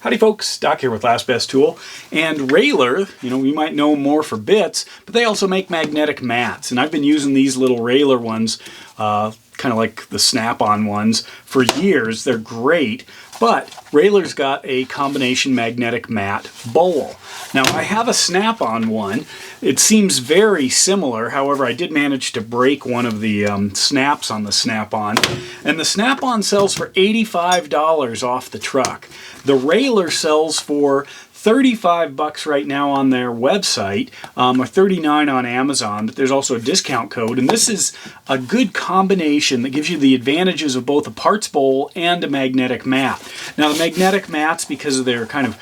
Howdy folks, Doc here with Last Best Tool. And Railer, you might know more for bits, but they also make magnetic mats. And I've been using these little Railer ones, kind of like the snap-on ones, for years. They're great, but Railer's got a combination magnetic mat bowl. Now I have a snap-on one. It seems very similar, however I did manage to break one of the snaps on the snap-on. And the snap-on sells for $85 off the truck. The Railer sells for $35 right now on their website, or $39 on Amazon, but there's also a discount code, and this is a good combination that gives you the advantages of both a parts bowl and a magnetic mat. Now the magnetic mats, because of their kind of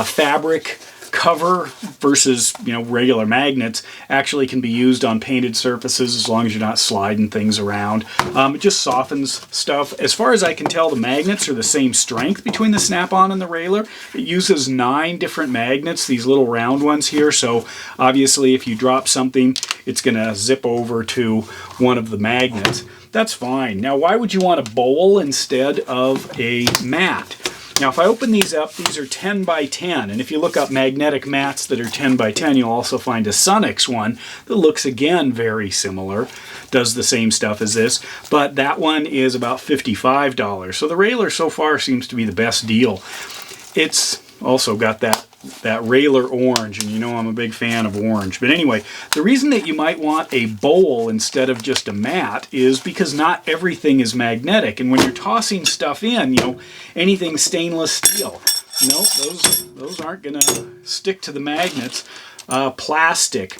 fabric cover versus regular magnets, actually can be used on painted surfaces as long as you're not sliding things around. It just softens stuff. As far as I can tell, the magnets are the same strength between the snap-on and the Railer. It uses 9 different magnets, these little round ones here, so obviously if you drop something it's gonna zip over to one of the magnets. That's fine. Now why would you want a bowl instead of a mat? Now if I open these up, these are 10 by 10, and if you look up magnetic mats that are 10 by 10, you'll also find a Sunex one that looks again very similar, does the same stuff as this, but that one is about $55. So the Railer so far seems to be the best deal. It's also got that Railer orange, and I'm a big fan of orange. But anyway, the reason that you might want a bowl instead of just a mat is because not everything is magnetic, and when you're tossing stuff in, anything stainless steel, those aren't gonna stick to the magnets. Plastic,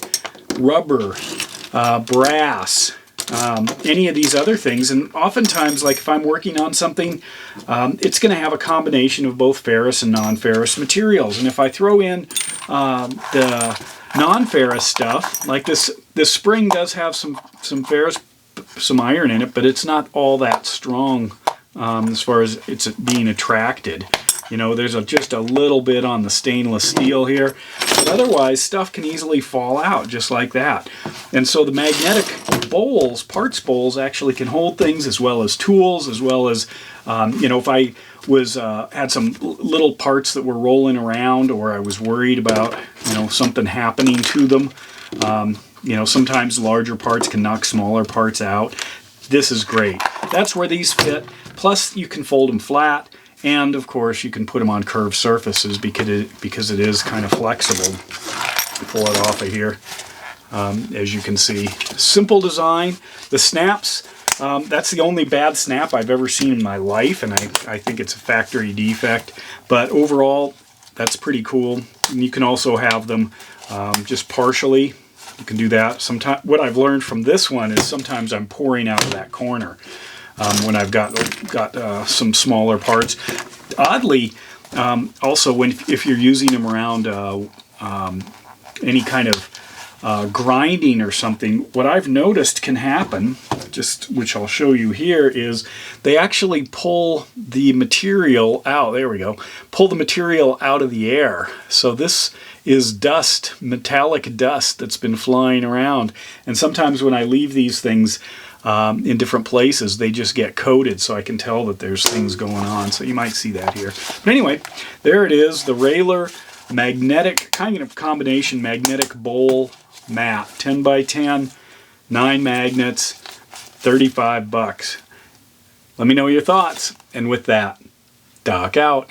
rubber, brass, any of these other things, and oftentimes, like if I'm working on something, it's going to have a combination of both ferrous and non-ferrous materials. And if I throw in the non-ferrous stuff, like this spring does have some ferrous, some iron in it, but it's not all that strong as far as it's being attracted. There's just a little bit on the stainless steel here, but otherwise stuff can easily fall out just like that. And so the magnetic bowls, parts bowls, actually can hold things as well as tools, as well as, if I was had some little parts that were rolling around, or I was worried about, something happening to them. Sometimes larger parts can knock smaller parts out. This is great. That's where these fit. Plus you can fold them flat. And of course you can put them on curved surfaces because it is kind of flexible. Pull it off of here, as you can see. Simple design. The snaps, that's the only bad snap I've ever seen in my life, and I think it's a factory defect. But overall, that's pretty cool. And you can also have them just partially. You can do that. Sometimes, what I've learned from this one is sometimes I'm pouring out of that corner. When I've got some smaller parts. Oddly, also if you're using them around any kind of grinding or something, what I've noticed can happen, which I'll show you here, is they actually pull the material out. There we go. Pull the material out of the air. So this is dust, metallic dust that's been flying around. And sometimes when I leave these things in different places, they just get coated, so I can tell that there's things going on. So you might see that here. But anyway, there it is, the Railer magnetic, kind of combination magnetic bowl mat. 10 by 10, 9 magnets, $35. Let me know your thoughts. And with that, Doc out.